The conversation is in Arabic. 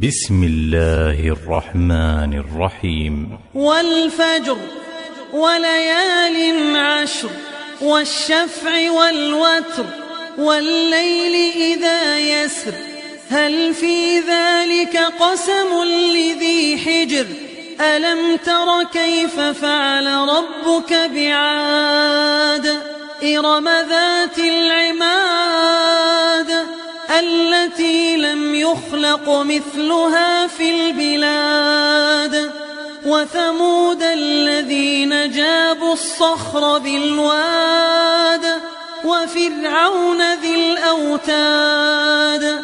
بسم الله الرحمن الرحيم. والفجر وليال عشر والشفع والوتر والليل إذا يسر هل في ذلك قسم لذي حجر ألم تر كيف فعل ربك بعاد إرم ذات العماد التي لم يخلق مثلها في البلاد وثمود الذين جابوا الصخر بالواد وفرعون ذي الأوتاد